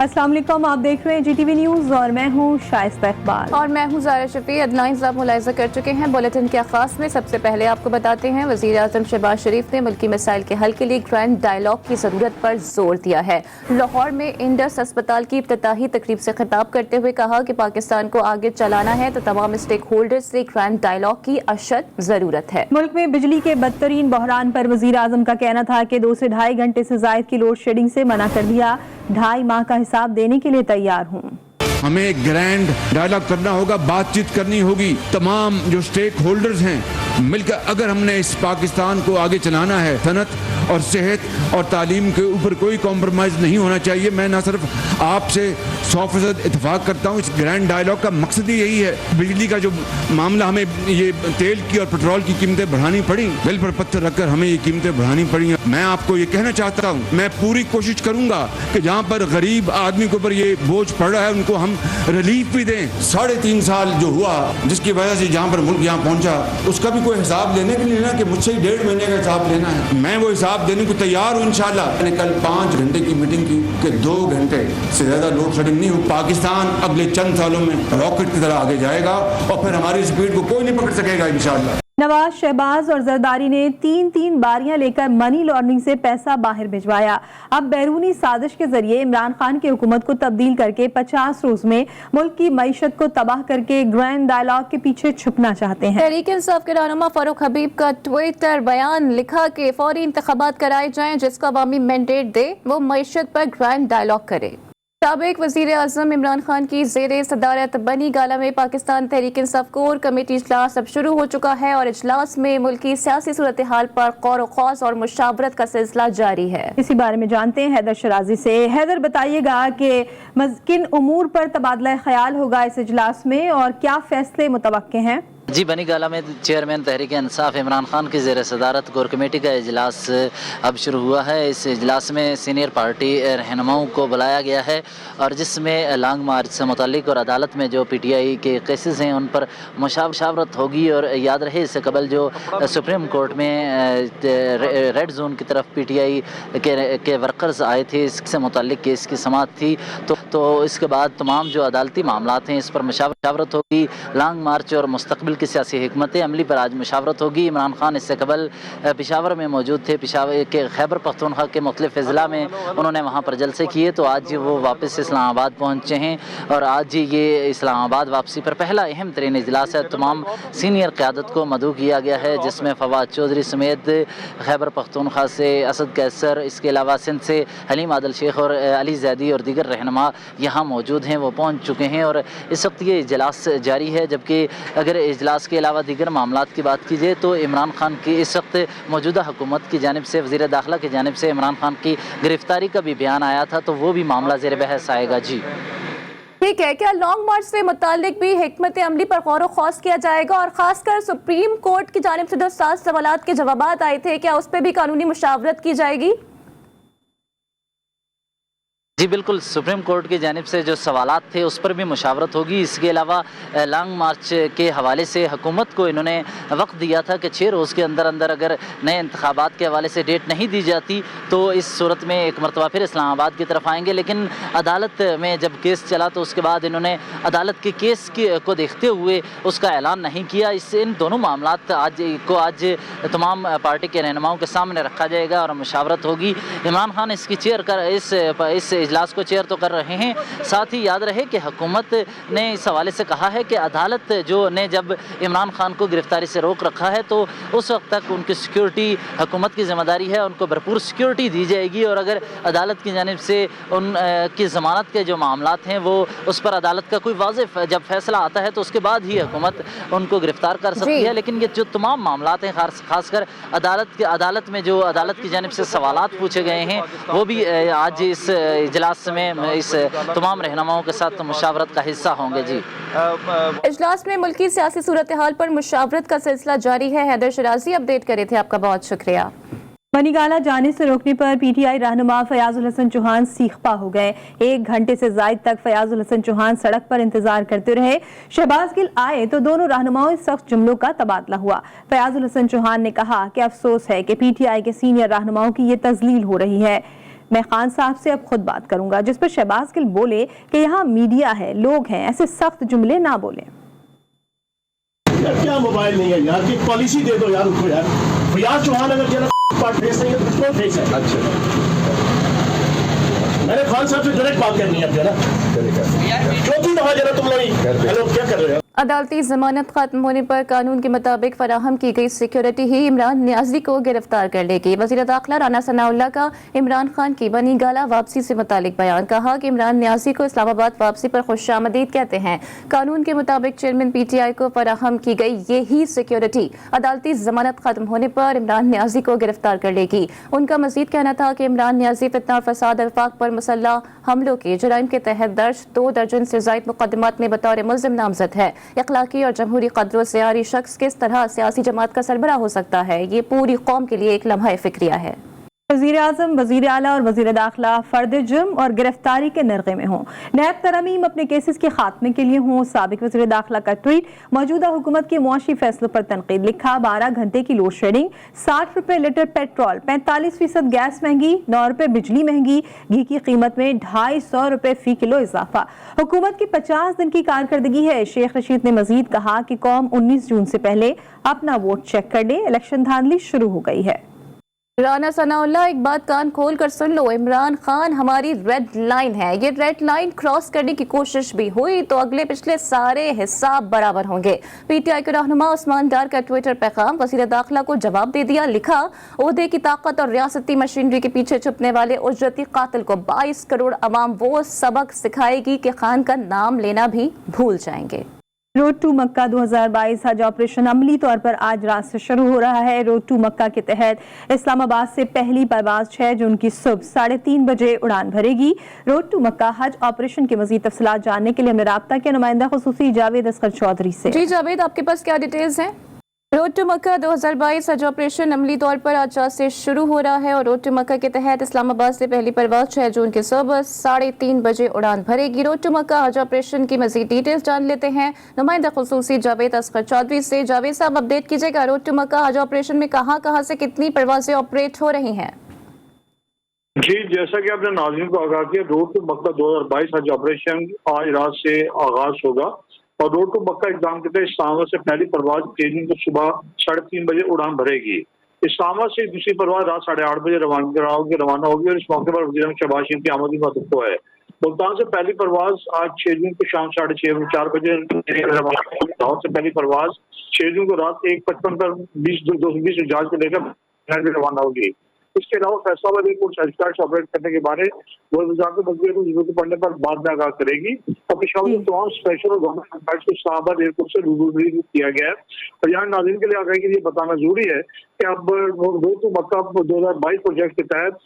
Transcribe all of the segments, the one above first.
अस्सलाम वालेकुम, आप देख रहे हैं GTV न्यूज़ और मैं हूँ शाइस्ता इकबाल और मैं हूँ ज़ारा शफी। हेडलाइंस आप मुलाहिज़ा कर चुके हैं। बुलेटिन के आगाज़ में सबसे पहले आपको बताते हैं वज़ीर आज़म शहबाज शरीफ ने मुल्की मसाइल के हल के लिए ग्रैंड डायलॉग की ज़रूरत पर जोर दिया है। लाहौर में इंडस अस्पताल की इफ्तिताही तकरीब से खिताब करते हुए कहा कि पाकिस्तान को आगे चलाना है तो तमाम स्टेक होल्डर्स से ग्रैंड डायलॉग की अशद ज़रूरत है। मुल्क में बिजली के बदतरीन बहरान पर वज़ीर आज़म का कहना था कि 2 से ढाई घंटे से ज़ायद की लोड शेडिंग से मना कर दिया, 2.5 माह का हिसाब देने के लिए तैयार हूँ। हमें ग्रैंड डायलॉग करना होगा, बातचीत करनी होगी, तमाम जो स्टेक होल्डर्स हैं मिलकर अगर हमने इस पाकिस्तान को आगे चलाना है। सनत और सेहत और तालीम के ऊपर कोई कॉम्प्रोमाइज़ नहीं होना चाहिए। मैं ना सिर्फ आपसे 100% इत्तेफाक करता हूँ, इस ग्रैंड डायलॉग का मकसद ही यही है। बिजली का जो मामला, हमें ये तेल की और पेट्रोल की कीमतें बढ़ानी पड़ी, दिल पर पत्थर रखकर हमें ये कीमतें बढ़ानी पड़ी। मैं आपको ये कहना चाहता हूँ, मैं पूरी कोशिश करूंगा कि जहाँ पर गरीब आदमी के ऊपर ये बोझ पड़ रहा है उनको हम रिलीफ भी दें। 3.5 साल जो हुआ जिसकी वजह से जहाँ पर मुल्क यहाँ पहुँचा, उसका भी कोई हिसाब लेने के लिए ना कि मुझसे 1.5 महीने का हिसाब लेना है। मैं वो हिसाब देने को तैयार हूँ इंशाल्लाह। मैंने कल 5 घंटे की मीटिंग की कि 2 घंटे से ज़्यादा लोड शेडिंग नहीं हो। पाकिस्तान अगले चंद सालों में रॉकेट की तरह आगे जाएगा और फिर हमारी स्पीड को कोई नहीं पकड़ सकेगा इंशाल्लाह। नवाज, शहबाज और जरदारी ने 3 बारियां लेकर मनी लॉन्ड्रिंग से पैसा बाहर भिजवाया। अब बैरूनी साजिश के जरिए इमरान खान की हुकूमत को तब्दील करके 50 रोज में मुल्क की मईशत को तबाह करके ग्रैंड डायलॉग के पीछे छुपना चाहते हैं। तहरीक इंसाफ के रहनुमा फारूक हबीब का ट्विटर बयान लिखा कि फौरी इंतखाबात कराए जाएं, जिसका अवामी मैंडेट दे वो मईशत पर ग्रैंड डायलॉग करे। साबिक वज़ीर आज़म इमरान खान की ज़ेरे सदारत बनी गाला में पाकिस्तान तहरीक इंसाफ कोर कमेटी इजलास अब शुरू हो चुका है और इजलास में मुल्की सियासी सूरत हाल पर गौर व खौस और मुशावरत का सिलसिला जारी है। इसी बारे में जानते हैं हैदर शराजी से। हैदर, बताइएगा कि किन उमूर पर तबादला ख्याल होगा इस इजलास में और क्या फैसले मुतवक्के हैं? जी, बनी गाला में चेयरमैन तहरीक इंसाफ इमरान खान की ज़ेर सदारत कोर कमेटी का इजलास अब शुरू हुआ है। इस इजलास में सीनियर पार्टी रहनुमाओं को बुलाया गया है और जिसमें लॉन्ग मार्च से मुतालिक और अदालत में जो PTI के केसेस हैं उन पर मुशावरत होगी। और याद रहे इससे कबल जो सुप्रीम कोर्ट में रेड जोन की तरफ PTI के वर्कर्स आए थे, इससे मुतालिक केस की समाअत थी, तो इसके बाद तमाम जो अदालती मामलात हैं इस पर मुशावरत होगी। लॉन्ग मार्च और मुस्तकबिल की सियासी हिकमत अमली पर आज मुशावरत होगी। इमरान खान इससे कबल पेशावर में मौजूद थे। पेशावर के खैबर पख्तूनख्वा के मुख्तलिफ अजला में उन्होंने वहाँ पर जलसे किए, तो आज वो वापस इस्लामाबाद पहुँचे हैं और आज ये इस्लामाबाद वापसी पर पहला अहम तरीन इजलास है। तमाम सीनियर क़यादत को मदऊ किया गया है, जिसमें फवाद चौधरी समेत खैबर पख्तूनख्वा से असद कैसर, इसके अलावा सिंध से हलीम आदिल शेख और अली जैदी और दीगर रहनुमा यहाँ मौजूद हैं, वो पहुँच चुके हैं और इस वक्त ये इजलास जारी है। जबकि अगर इजलास के अलावा दीगर मामलात की बात की जाए तो इमरान खान की इस वक्त मौजूदा हुकूमत की जानिब से, वज़ीर दाखिला की जानिब से इमरान खान की गिरफ्तारी का भी बयान आया था, तो वो भी मामला ज़ेर बहस आएगा। जी ठीक है, क्या लॉन्ग मार्च से मुतालिक भी हिकमत अमली पर गौर व खौस किया जाएगा और खासकर सुप्रीम कोर्ट की जानिब से जो 7 सवालात के जवाबात आए थे, क्या उस पर भी कानूनी मुशावरत की जाएगी? जी बिल्कुल, सुप्रीम कोर्ट की जानिब से जो सवालात थे उस पर भी मुशावरत होगी। इसके अलावा लॉन्ग मार्च के हवाले से हुकूमत को इन्होंने वक्त दिया था कि 6 रोज़ के अंदर अंदर अगर नए इंतखाबात के हवाले से डेट नहीं दी जाती तो इस सूरत में एक मरतबा फिर इस्लामाबाद की तरफ आएंगे। लेकिन अदालत में जब केस चला तो उसके बाद इन्होंने अदालत के केस को देखते हुए उसका ऐलान नहीं किया। इन दोनों मामलात आज तमाम पार्टी के रहनुमाओं के सामने रखा जाएगा और मुशावरत होगी। इमरान खान इसकी चेयर कर इस इजलास को चेयर तो कर रहे हैं। साथ ही याद रहे कि हुकूमत ने इस हवाले से कहा है कि अदालत ने जब इमरान खान को गिरफ्तारी से रोक रखा है तो उस वक्त तक उनकी सिक्योरिटी हुकूमत की जिम्मेदारी है, उनको भरपूर सिक्योरिटी दी जाएगी और अगर अदालत की जानिब से उनकी ज़मानत के जो मामलात हैं वो उस पर अदालत का कोई वाज़ेह जब फैसला आता है तो उसके बाद ही हुकूमत उनको गिरफ्तार कर सकती है। लेकिन ये जो तमाम मामलात हैं, खासकर अदालत में जो अदालत की जानिब से सवालात पूछे गए हैं वो भी आज इस इजलास में इस तमाम रहनुमाओं के साथ मुशावरत का हिस्सा होंगे। जी, इजलास में मुल्की सियासी सूरत हाल पर मुशावरत का सिलसिला जारी है। हैदर शराजी अपडेट करे थे, आपका बहुत शुक्रिया। बनीगाला जाने से रोकने पर PTI रहनुमा फयाजुल हसन चौहान सीखपा हो गए। 1 घंटे से ज्यादा तक फयाजुल हसन चौहान सड़क पर इंतजार करते रहे। शहबाज गिल आए तो दोनों रहनुमाओं सख्त जुमलों का तबादला हुआ। फयाजुल हसन चौहान ने कहा कि अफसोस है कि PTI के सीनियर रहनुमाओं की ये तजलील हो रही है। मैं खान साहब से अब खुद बात करूंगा, जिस पर शहबाज गिल बोले कि यहाँ मीडिया है, लोग हैं, ऐसे सख्त जुमले ना बोलें। यार क्या मोबाइल नहीं है यार, की पॉलिसी दे दो यार उनको यार। फयाज चौहान अगर जरा पार्ट फेस नहीं है तो किसको फेस है? अच्छा, मैंने खान साहब से डायरेक्ट बात करनी है अपने ना, चौथी दफा जरा तुम लोग हेलो क्या कर रहे हो? अदालती जमानत खत्म होने पर कानून के मुताबिक फराहम की गई सिक्योरिटी ही इमरान न्याजी को गिरफ्तार कर लेगी। वज़ीर दाखिला राना सनाउल्लाह का इमरान खान की बनी गाला वापसी से मुतालिक बयान। कहा कि इमरान न्याजी को इस्लामाबाद वापसी पर खुशामदीद कहते हैं। कानून के मुताबिक चेयरमैन PTI को फराहम की गई यही सिक्योरिटी अदालती जमानत खत्म होने पर इमरान न्याजी को गिरफ्तार कर लेगी। उनका मजीद कहना था कि इमरान न्याजी फितना और फसाद वफाक पर मुसल्लह हमलों के जुराइम के तहत दर्ज 2 दर्जन से ज़ायद मुकदमात में बतौर मुल्ज़िम नामजद है। अखलाकी और जमहूरी कदरों से आरी शख्स किस तरह सियासी जमात का सरबराह हो सकता है, ये पूरी कौम के लिए एक लम्हा फिक्रिया है। वज़ीर आज़म, वज़ीर आला और वज़ीर दाखिला फर्द जुर्म और गिरफ्तारी के नरगे में हों। नैब तरमीम अपने केसेस के खात्मे के लिए हों। साबिक वज़ीर दाखिला का ट्वीट। मौजूदा हुकूमत के मुआशी फैसलों पर तनकीद। लिखा 12 घंटे की लोड शेडिंग, 60 रुपए लीटर पेट्रोल, 45% गैस महंगी, 9 रुपए बिजली महंगी, घी की कीमत में 250 रुपए फी किलो इजाफा। हुकूमत की 50 दिन की कारकर्दगी है। शेख रशीद ने मजीद कहा कि कौम 19 जून से पहले अपना वोट चेक कर ले, इलेक्शन धांधली शुरू हो गई है। राना सनाउल्लाह, एक बात कान खोल कर सुन लो, इमरान खान हमारी रेड लाइन है। ये रेड लाइन क्रॉस करने की कोशिश भी हुई तो अगले पिछले सारे हिसाब बराबर होंगे। PTI के रहनुमा उस्मान डार का ट्विटर पैगाम। वज़ीर दाखिला को जवाब दे दिया। लिखा, ओहदे की ताकत और रियासती मशीनरी के पीछे छुपने वाले उजरती कातिल को 22 करोड़ अवाम वो सबक सिखाएगी कि खान का नाम लेना भी भूल जाएंगे। रोड टू मक्का 2022 हज ऑपरेशन अमली तौर पर आज रात से शुरू हो रहा है। रोड टू मक्का के तहत इस्लामाबाद से पहली परवाज 6 जून की सुबह 3:30 बजे उड़ान भरेगी। रोड टू मक्का हज ऑपरेशन की मजीद तफसीलात जानने के लिए हमने राब्ता के नुमाइंदा खुसूसी जावेद असगर चौधरी से। जी जावेद, आपके पास क्या डिटेल्स हैं? रोड टू मक्का 2022 हज ऑपरेशन अमली तौर पर आज रात से शुरू हो रहा है और रोड टू मक्का के तहत इस्लामाबाद से पहली परवाज 6 जून की सुबह 3:30 बजे उड़ान भरेगी। रोड टू मक्का हज ऑपरेशन की मजीद डिटेल्स जान लेते हैं नुमाइंदा खुसूसी जावेद असगर चौधरी से। जावेद साहब, अपडेट कीजिएगा, रोड टू मक्का हज ऑपरेशन में कहां से कितनी परवाजें ऑपरेट हो रही हैं? जी, जैसा कि आपने नाज़रीन को आगाह किया, रोड टू मक्का 2022 हज ऑपरेशन आज रात से आगाज होगा और रोड टू मक्का एग्जाम के तहत इस्लामाबाद से पहली परवाज 3 जून को सुबह 3:30 बजे उड़ान भरेगी। इस्लामाबाद से दूसरी परवाज रात 8:30 बजे रवाना होगी और इस मौके पर वज़ीर आज़म शहबाज शरीफ की आमद का वक्त है। मुल्तान से पहली परवाज आज 6 जून को शाम 4:30 बजे लाहौर से पहली परवाज 6 जून को रात 1:55 पर 220 जहाज को लेकर रवाना होगी। इसके अलावा फैसलाबाद एयरपोर्ट हेलीकॉप्टर ऑपरेट करने के बारे वो वजारत वज़ीर को जरूरत पड़ने पर बाद में आगाह करेगी। और पेशावर में तमाम स्पेशल और गवर्नमेंट फ्लाइट्स को इस्लामाबाद एयरपोर्ट से रूबरू किया गया है। और यहाँ नाज़रीन के लिए आगाही के लिए बताना जरूरी है कि अब रोड टू मक्का 2022 प्रोजेक्ट के तहत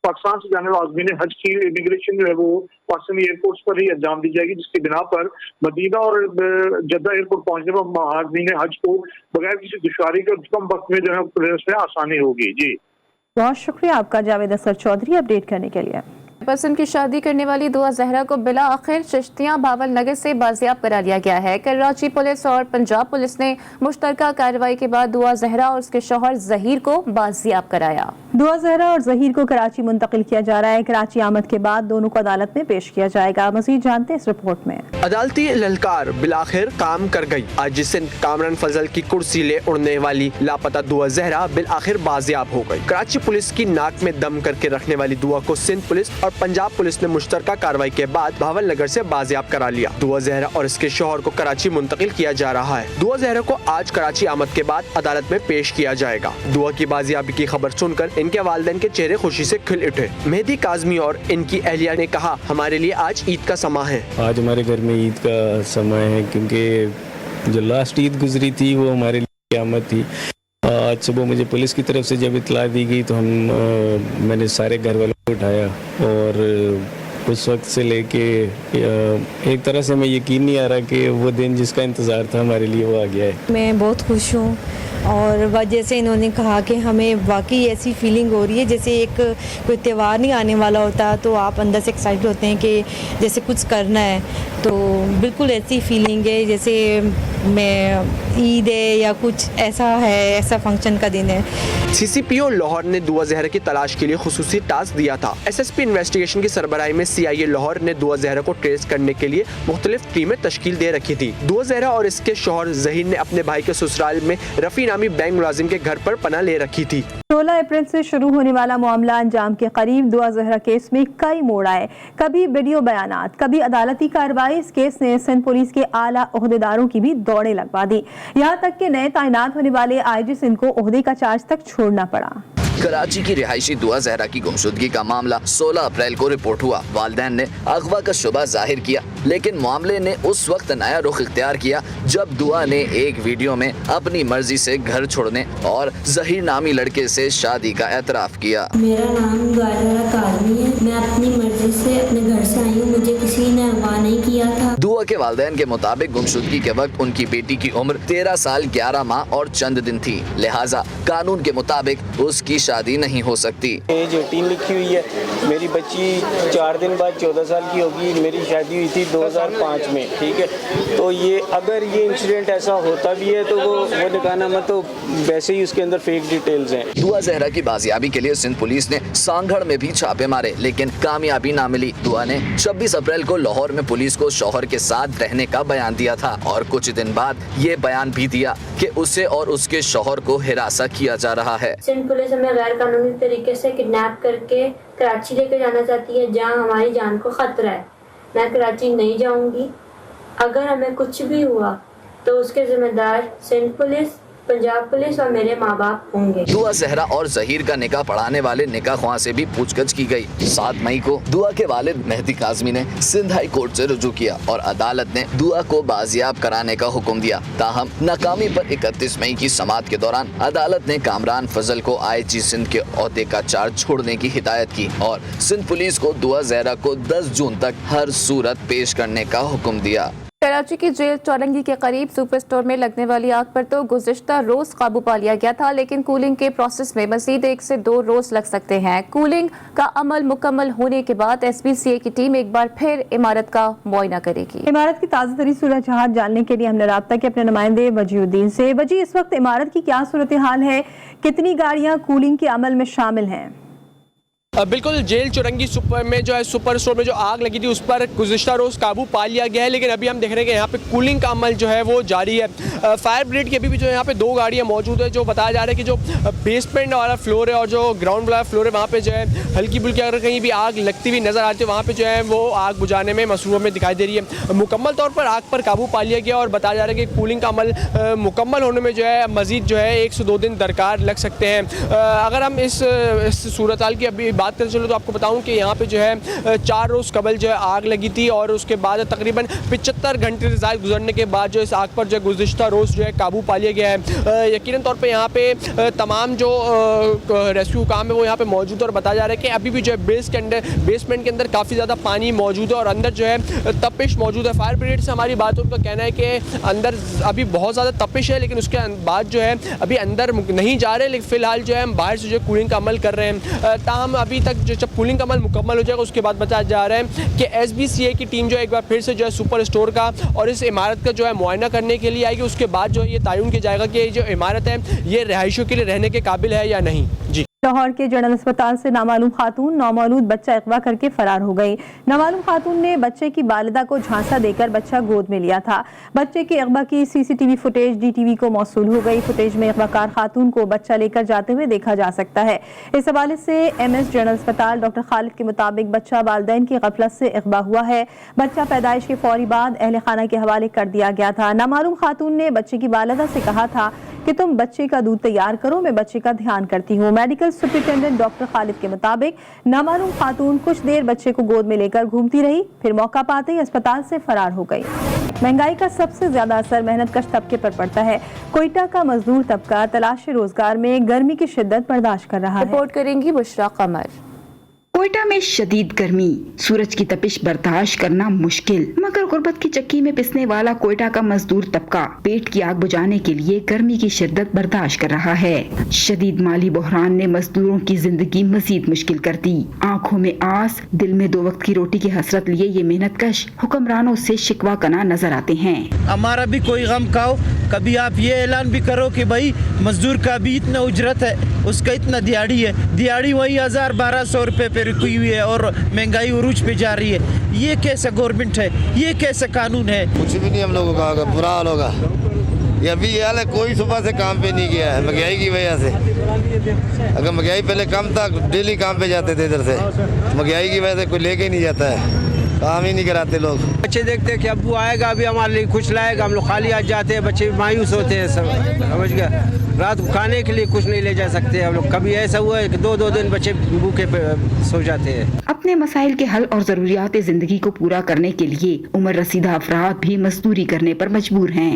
पाकिस्तान से जाने वाले आज़मीन हज की इमिग्रेशन जो है वो पाकिस्तानी एयरपोर्ट्स पर ही अंजाम दी जाएगी, जिसकी बिना पर मदीना और जद्दा एयरपोर्ट पहुंचने पर आज़मीन हज को बगैर किसी दुश्वारी के कम वक्त में जो है उसमें आसानी होगी। जी, बहुत शुक्रिया आपका जावेद असगर चौधरी अपडेट करने के लिए। पसंद की शादी करने वाली दुआ जहरा को बिला आखिर चिश्तियां बावल नगर से बाजियाब करा लिया गया है। कराची पुलिस और पंजाब पुलिस ने मुश्तरका कार्रवाई के बाद दुआ जहरा और उसके शौहर जहीर को बाजियाब कराया। दुआ जहरा और जहीर को कराची मुंतकिल किया जा रहा है। कराची आमद के बाद दोनों को अदालत में पेश किया जाएगा। मजीद जानते हैं इस रिपोर्ट में। अदालती ललकार बिलाखिर काम कर गई। आज सिंध कामरान फजल की कुर्सी ले उड़ने वाली लापता दुआ जहरा बिलाखिर बाजियाब हो गई। कराची पुलिस की नाक में दम करके रखने वाली दुआ को सिंध पुलिस और पंजाब पुलिस ने मुश्तरका कार्रवाई के बाद भावल नगर से बाजियाब करा लिया। दुआ जहरा और इसके शौहर को कराची मुंतकिल किया जा रहा है। दुआ जहरा को आज कराची आमद के बाद अदालत में पेश किया जाएगा। दुआ की बाजियाबी की खबर सुनकर इनके वालिदैन के चेहरे खुशी से खिल उठे। मेहदी काज़मी और इनकी अहलिया ने कहा, हमारे लिए आज ईद का समा है। आज हमारे घर में ईद का समय है, क्योंकि जो लास्ट ईद गुजरी थी वो हमारे लिए क़यामत थी। आज सुबह मुझे पुलिस की तरफ से जब इत्तला दी गई तो मैंने सारे घर वालों को उठाया और उस वक्त से लेके एक तरह से हमें यकीन नहीं आ रहा कि वो दिन जिसका इंतज़ार था हमारे लिए वो आ गया है। मैं बहुत खुश हूँ اور وجہ سے انہوں نے کہا کہ ہمیں واقعی ایسی فیلنگ ہو رہی ہے جیسے ایک کوئی تہوار نہیں آنے والا ہوتا تو آپ اندر سے ایکسائٹڈ ہوتے ہیں کہ جیسے کچھ کرنا ہے، تو بالکل ایسی فیلنگ ہے جیسے میں عید ہے یا کچھ ایسا ہے، ایسا فنکشن کا دن ہے۔ سی سی پی او لاہور نے دعا زہرا کی تلاش کے لیے خصوصی ٹاسک دیا تھا۔ ایس ایس پی انویسٹیگیشن کی سربراہی میں سی آئی اے لاہور نے دعا زہرا کو ٹریس کرنے کے لیے مختلف ٹیمیں تشکیل دے رکھی تھی۔ دعا زہرا اور اس کے شوہر ظہیر نے اپنے بھائی کے سسرال میں رفیع نامی بینک ملازم کے گھر پر پناہ لے رکھی تھی۔ 16 اپریل سے شروع ہونے والا معاملہ انجام کے قریب دعا زہرا کیس میں کئی موڑ آئے، کبھی ویڈیو بیانات، کبھی عدالتی کارروائی۔ اس کیس نے سندھ پولیس کے اعلیٰ عہدیداروں کی بھی دوڑیں لگوا دی، یہاں تک کہ نئے تعینات ہونے والے آئی جی سندھ کو عہدے کا چارج تک چھوڑنا پڑا۔ کراچی کی رہائشی دعا زہرا کی گمشدگی کا معاملہ 16 اپریل کو رپورٹ ہوا۔ والدین نے اغوا کا شبہ ظاہر کیا، لیکن معاملے نے اس وقت نیا رخ اختیار کیا جب دعا نے ایک ویڈیو میں اپنی مرضی سے گھر چھوڑنے اور ظہیر نامی لڑکے سے شادی کا اعتراف کیا۔ میرا نام دعا زہرا کاظمی ہے، میں اپنی مرضی سے اپنے گھر سے آئی ہوں، مجھے کسی نے اغوا نہیں کیا تھا۔ دعا کے والدین کے مطابق گمشدگی کے وقت ان کی بیٹی کی عمر 13 سال 11 ماہ اور چند دن تھی، لہٰذا قانون کے مطابق اس کی شادی نہیں ہو سکتی۔ ایج 18 لکھی ہوئی ہے، میری بچی 4 دن بعد 14 سال کی ہوگی، میری شادی ہوئی تھی 2005 میں، ٹھیک ہے۔ تو یہ اگر یہ انسیڈنٹ ایسا ہوتا بھی ہے تو وہ نکاح نامہ تو ویسے ہی اس کے اندر فیک ڈیٹیلز ہیں۔ دعا زہرا کی بازیابی کے لیے سندھ پولیس نے سانگھڑ میں بھی چھاپے مارے، لیکن کامیابی نہ ملی۔ دعا نے 26 اپریل کو لاہور میں پولیس کو شوہر کے ساتھ رہنے کا بیان دیا تھا اور کچھ دن بعد یہ بیان بھی دیا کہ اسے اور اس کے شوہر کو ہراساں کیا جا رہا ہے۔ سندھ پولیس ہمیں غیر قانونی طریقے سے کڈنیپ کر کے کراچی لے کے جانا چاہتی ہے جہاں ہماری جان کو خطرہ ہے۔ میں کراچی نہیں جاؤں گی، اگر ہمیں کچھ بھی ہوا تو اس کے ذمہ دار سندھ پولیس، پنجاب پولیس اور میرے ماں باپ ہوں گے۔ دعا زہرا اور ظہیر کا نکاح پڑھانے والے نکاح خواہ سے بھی پوچھ گچھ کی گئی۔ 7 مئی کو دعا کے والد مہدی کاظمی نے سندھ ہائی کورٹ سے رجوع کیا اور عدالت نے دعا کو بازیاب کرانے کا حکم دیا۔ تاہم ناکامی پر 31 مئی کی سماعت کے دوران عدالت نے کامران فضل کو آئی جی سندھ کے عہدے کا چارج چھوڑنے کی ہدایت کی اور سندھ پولیس کو دعا زہرا کو 10 جون تک ہر صورت پیش کرنے کا حکم دیا۔ کراچی کی جیل چولنگی کے قریب سپر سٹور میں لگنے والی آگ پر تو گزشتہ روز قابو پا لیا گیا تھا، لیکن کولنگ کے پروسیس میں مزید 1 سے 2 روز لگ سکتے ہیں۔ کولنگ کا عمل مکمل ہونے کے بعد ایس بی سی اے کی ٹیم ایک بار پھر عمارت کا معائنہ کرے گی۔ عمارت کی تازہ ترین صورتحال جاننے کے لیے ہم نے رابطہ کیا اپنے نمائندے وجیہ الدین سے۔ وجیہ، اس وقت عمارت کی کیا صورتحال ہے؟ کتنی گاڑیاں کولنگ کے عمل میں شامل ہیں؟ بالکل، جیل چورنگی سپر میں جو ہے سپر اسٹور میں جو آگ لگی تھی اس پر گزشتہ روز قابو پا لیا گیا ہے، لیکن ابھی ہم دیکھ رہے ہیں کہ یہاں پہ کولنگ کا عمل جو ہے وہ جاری ہے۔ فائر بریگیڈ کی ابھی بھی جو ہے یہاں پہ 2 گاڑیاں موجود ہیں، جو بتایا جا رہا ہے کہ جو بیسمنٹ والا فلور ہے اور جو گراؤنڈ والا فلور ہے وہاں پہ جو ہے ہلکی پھلکی اگر کہیں بھی آگ لگتی ہوئی نظر آتی ہے وہاں پہ جو ہے وہ آگ بجھانے میں مصروف میں دکھائی دے رہی ہے۔ مکمل طور پر آگ پر قابو پا لیا گیا اور بتایا جا رہا ہے کہ کولنگ کا عمل مکمل ہونے میں جو ہے مزید جو ہے 1 سے 2 دن درکار لگ سکتے ہیں۔ اگر ہم اس صورتحال کی ابھی بات کریں چلو تو آپ کو بتاؤں کہ یہاں پہ جو ہے 4 روز قبل جو ہے آگ لگی تھی اور اس کے بعد تقریباً 75 گھنٹے زائد گزرنے کے بعد جو اس آگ پر جو ہے گزشتہ روز جو ہے قابو پا لیا گیا ہے۔ یقیناً طور پہ یہاں پہ تمام جو ریسکیو کام ہے وہ یہاں پہ موجود ہے اور بتایا جا رہا ہے کہ ابھی بھی جو ہے بیسمنٹ کے اندر کافی زیادہ پانی موجود ہے اور اندر جو ہے تپش موجود ہے۔ فائر بریگیڈ سے ہماری بات ان کا کہنا ہے کہ اندر ابھی بہت زیادہ تپش ہے، لیکن اس کے بعد جو ہے ابھی اندر نہیں جا رہے، لیکن فی الحال جو ہے ہم باہر سے جو ہے کولنگ کا عمل کر رہے ہیں۔ تاہم ابھی تک جو جب کولنگ کا عمل مکمل ہو جائے گا اس کے بعد بتایا جا رہا ہے کہ ایس بی سی اے کی ٹیم جو ہے ایک بار پھر سے جو ہے سپر اسٹور کا اور اس عمارت کا جو ہے معائنہ کرنے کے لیے آئے گی۔ اس کے بعد جو ہے یہ تعین کیا جائے گا کہ یہ جو عمارت ہے یہ رہائشیوں کے لیے رہنے کے قابل ہے یا نہیں۔ جی، لاہور کے جنرل اسپتال سے نامعلوم خاتون نومولود بچہ اغوا کر کے فرار ہو گئی۔ نامعلوم خاتون نے بچے کی والدہ کو جھانسا دے کر بچہ گود میں لیا تھا۔ بچے کے اغوا کی C C T V footage D T V کو موصول ہو گئی۔ فوٹیج میں اغوا کار خاتون کو بچہ لے کر جاتے ہوئے دیکھا جا سکتا ہے۔ اس حوالے سے ایم ایس جنرل اسپتال ڈاکٹر خالد کے مطابق بچہ والدین کی غفلت سے اغوا ہوا ہے۔ بچہ پیدائش کے فوری بعد اہل خانہ کے حوالے کر دیا گیا تھا۔ نامعلوم خاتون نے بچے کی والدہ سے کہا تھا کہ تم بچے کا دودھ تیار کرو، میں بچے کا دھیان کرتی ہوں۔ میڈیکل سپرنٹینڈنٹ ڈاکٹر خالد کے مطابق نامعلوم خاتون کچھ دیر بچے کو گود میں لے کر گھومتی رہی، پھر موقع پاتے ہی اسپتال سے فرار ہو گئی۔ مہنگائی کا سب سے زیادہ اثر محنت کش طبقے پر پڑتا ہے۔ کوئٹہ کا مزدور طبقہ تلاش روزگار میں گرمی کی شدت برداشت کر رہا ہے۔ رپورٹ کریں گی بشرا قمر۔ कोयटा में शदीद गर्मी, सूरज की तपिश बर्दाश्त करना मुश्किल, मगर गुर्बत की चक्की में पिसने वाला कोयटा का मजदूर तबका पेट की आग बुझाने के लिए गर्मी की शिद्दत बर्दाश्त कर रहा है। शदीद माली बहरान ने मजदूरों की जिंदगी मजीद मुश्किल कर दी। आंखों में आस, दिल में 2 वक्त की रोटी की हसरत लिए ये मेहनतकश हुक्मरानों से शिकवा कना नजर आते हैं। हमारा भी कोई गम खाओ, कभी आप ये ऐलान भी करो कि भाई मजदूर का भी इतना उजरत है, उसका इतना दिहाड़ी है, दिहाड़ी वही 1000-1200 रुपए पे रुकी हुई है और महंगाई उरूज पे जा रही है। ये कैसा गवर्नमेंट है, ये कैसा कानून है? कुछ भी नहीं हम लोगों का होगा, बुरा हाल होगा। ये अभी ये हाल है, कोई सुबह से काम पे नहीं गया है महंगाई की वजह से। अगर महंगाई पहले कम था, डेली काम पे जाते थे इधर से, महंगाई की वजह से कोई लेके ही नहीं जाता है, काम ही नहीं कराते लोग। बच्चे देखते हैं कि अब्बू आएगा अभी हमारे लिए कुछ लाएगा, हम लोग खाली आ जाते हैं, बच्चे मायूस होते हैं सब, समझ गया। रात को खाने के लिए कुछ नहीं ले जा सकते हम लोग। कभी ऐसा हुआ है कि 2-2 दिन बच्चे भूखे सो जाते हैं। अपने मसाइल के हल और जरूरियात जिंदगी को पूरा करने के लिए उम्र रसीदा अफराद भी मजदूरी करने पर मजबूर हैं।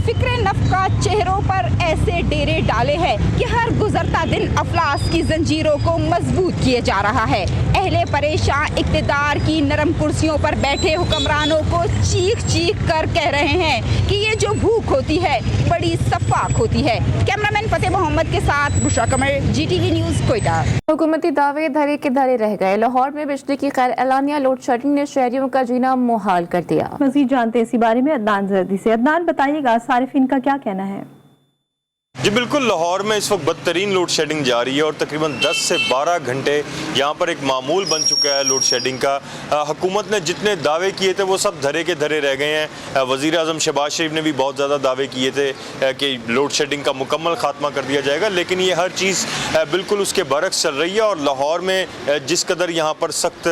फिक्रे नफ्का चेहरों पर ऐसे डेरे डाले हैं कि हर गुजरता दिन अफलास की जंजीरों को मजबूत किए जा रहा है। अहले परेशान इक्तिदार की नरम कुर्सियों पर बैठे हुक्मरानों को चीख चीख कर कह रहे हैं कि ये जो भूख होती है बड़ी सफाक होती है। कैमरामैन फतेह मोहम्मद के साथ बुशरा कमर, GTV न्यूज़, कोयटा। हुकूमती दावे धरे के धरे रह गए। लाहौर में बिजली की गैर एलानिया लोड शेडिंग ने शहरियों का जीना मुहाल कर दिया। मजीद जानते हैं इसी बारे में अदनान जर्दी से। अदनान, बताइएगा सारिफिन का क्या कहना है? जी बिल्कुल, लाहौर में इस वक्त बदतरीन लोड शेडिंग जारी है और तकरीबन 10 से 12 घंटे यहाँ पर एक मामूल बन चुका है लोड शेडिंग का। हुकूमत ने जितने दावे किए थे वो सब धरे के धरे रह गए हैं। वज़ीर आज़म शहबाज शरीफ ने भी बहुत ज़्यादा दावे किए थे कि लोड शेडिंग का मुकम्मल खात्मा कर दिया जाएगा, लेकिन ये हर चीज़ बिल्कुल उसके बरक्स चल रही है। और लाहौर में जिस कदर यहाँ पर सख्त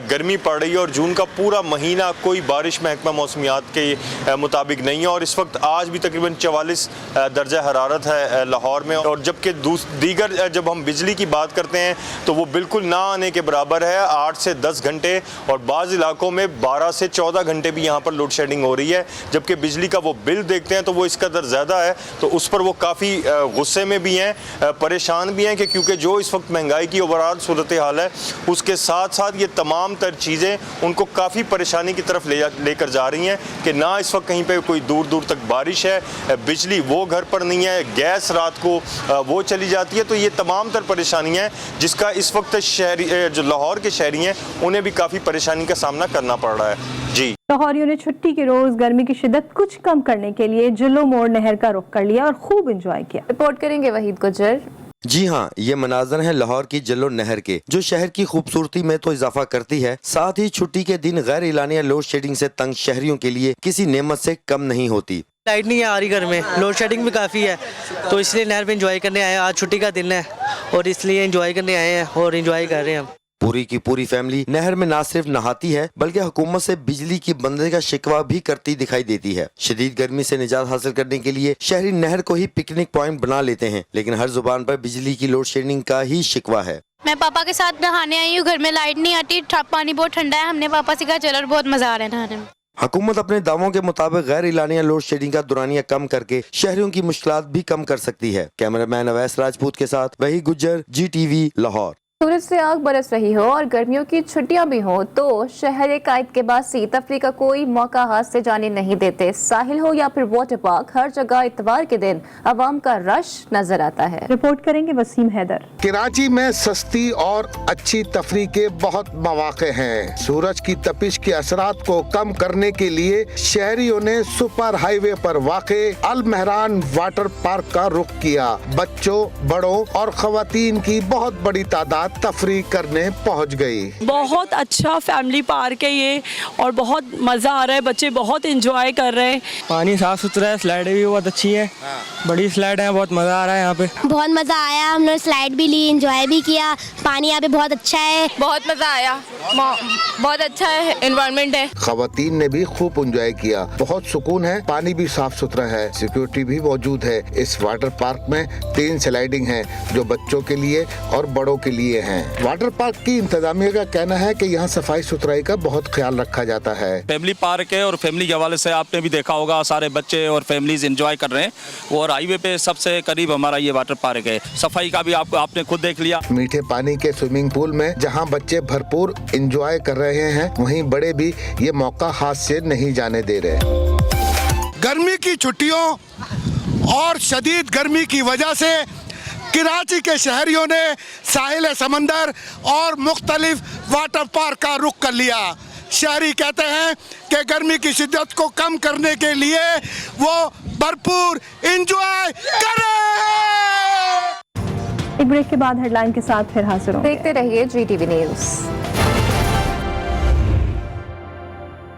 गर्मी पड़ रही है और जून का पूरा महीना कोई बारिश महकमा मौसमियात के मुताबिक नहीं है और इस वक्त आज भी तकरीबन 44 दर्जा हरारत है लाहौर में। और जबकि दीगर जब हम बिजली की बात करते हैं तो वो बिल्कुल ना आने के बराबर है, 8 से 10 घंटे और बाज़ इलाकों में 12 से 14 घंटे भी यहाँ पर लोड शेडिंग हो रही है। जबकि बिजली का वो बिल देखते हैं तो वो इस कदर ज़्यादा है, तो उस पर वो काफ़ी गुस्से में भी हैं, परेशान भी हैं कि क्योंकि जो इस वक्त महंगाई की ओवरऑल सूरत हाल है उसके साथ साथ ये तमाम तर चीज़ें उनको काफ़ी परेशानी की तरफ लेकर जा रही हैं कि ना इस वक्त कहीं पर कोई दूर दूर तक बारिश है, बिजली वो घर पर नहीं है, गैस रात को वो चली जाती है। तो ये तमाम तर परेशानियां हैं जिसका इस वक्त शहरी जो लाहौर के शहरी हैं उन्हें भी काफ़ी परेशानी का सामना करना पड़ रहा है। जी, लाहौरियों ने छुट्टी के रोज गर्मी की शिद्दत कुछ कम करने के लिए जिलो मोड़ नहर का रुख कर लिया और खूब एंजॉय किया। रिपोर्ट करेंगे वहीद गुजर। जी हाँ, ये मनाजर है लाहौर की जिलो नहर के, जो शहर की खूबसूरती में तो इजाफा करती है, साथ ही छुट्टी के दिन गैर एलानिया लोड शेडिंग से तंग शहरियों के लिए किसी नेमत से कम नहीं होती। लाइट नहीं आ रही घर में, लोड शेडिंग भी काफ़ी है, तो इसलिए नहर पे एंजॉय करने आए हैं। आज छुट्टी का दिन है और इसलिए एंजॉय करने आए हैं और एंजॉय कर रहे हैं हम। पूरी की पूरी फैमिली नहर में न सिर्फ नहाती है बल्कि हुकूमत से बिजली की बंदे का शिकवा भी करती दिखाई देती है। शदीद गर्मी से निजात हासिल करने के लिए शहरी नहर को ही पिकनिक पॉइंट बना लेते हैं, लेकिन हर जुबान पर बिजली की लोड शेडिंग का ही शिकवा है। मैं पापा के साथ नहाने आई हूँ, घर में लाइट नहीं आती, पानी बहुत ठंडा है, हमने पापा से कहा चलो, बहुत मजा आ रहा है नहाने में। हुकूमत अपने दावों के मुताबिक गैर एलानिया लोड शेडिंग का दुरानिया कम करके शहरियों की मुश्किलात भी कम कर सकती है। कैमरामैन अवैस राजपूत के साथ वही गुज्जर, GTV लाहौर। सूरज से आग बरस रही हो और गर्मियों की छुट्टियां भी हो तो शहर कायद के बाद से तफरी का कोई मौका हाथ से जाने नहीं देते। साहिल हो या फिर वाटर पार्क, हर जगह इतवार के दिन आवाम का रश नजर आता है। रिपोर्ट करेंगे वसीम हैदर। कराची में सस्ती और अच्छी तफरी के बहुत मौके हैं। सूरज की तपिश के असरात को कम करने के लिए शहरियों ने सुपर हाईवे पर वाक़े अल महरान वाटर पार्क का रुख किया। बच्चों, बड़ों और खवातीन की बहुत बड़ी तादाद तफरी करने पहुंच गई। बहुत अच्छा फैमिली पार्क है ये और बहुत मजा आ रहा है, बच्चे बहुत एंजॉय कर रहे हैं। पानी साफ सुथरा है, स्लाइडें भी बहुत अच्छी है, बड़ी स्लाइड है, बहुत मजा आ रहा है यहाँ पे। बहुत मजा आया, हम लोग स्लाइड भी ली, एंजॉय भी किया, पानी यहाँ पे बहुत अच्छा है, बहुत मजा आया। बहुत अच्छा है, एनवायरनमेंट है। खवातीन ने भी खूब एंजॉय किया, बहुत सुकून है, पानी भी साफ सुथरा है, सिक्योरिटी भी मौजूद है। इस वाटर पार्क में 3 स्लाइडिंग हैं जो बच्चों के लिए और बड़ों के लिए हैं। वाटर पार्क की इंतजामिया का कहना है कि यहाँ सफाई सुथराई का बहुत ख्याल रखा जाता है। फैमिली पार्क है और फैमिली के हवाले से आपने भी देखा होगा, सारे बच्चे और फैमिलीज एंजॉय कर रहे हैं और हाईवे पे सबसे करीब हमारा ये वाटर पार्क है। सफाई का भी आपने खुद देख लिया। मीठे पानी के स्विमिंग पूल में जहां बच्चे भरपूर एंजॉय कर रहे हैं, वहीं बड़े भी ये मौका हाथ से नहीं जाने दे रहे। गर्मी की छुट्टियों और शदीद गर्मी की वजह से कराची के शहरियों ने साहिल समंदर और मुख्तलिफ वाटर पार्क का रुख कर लिया। शहरी कहते हैं कि गर्मी की शिद्दत को कम करने के लिए वो भरपूर एंजॉय करें। एक ब्रेक के बाद हेडलाइन के साथ फिर हाजिर होंगे। देखते रहिए GTV न्यूज़।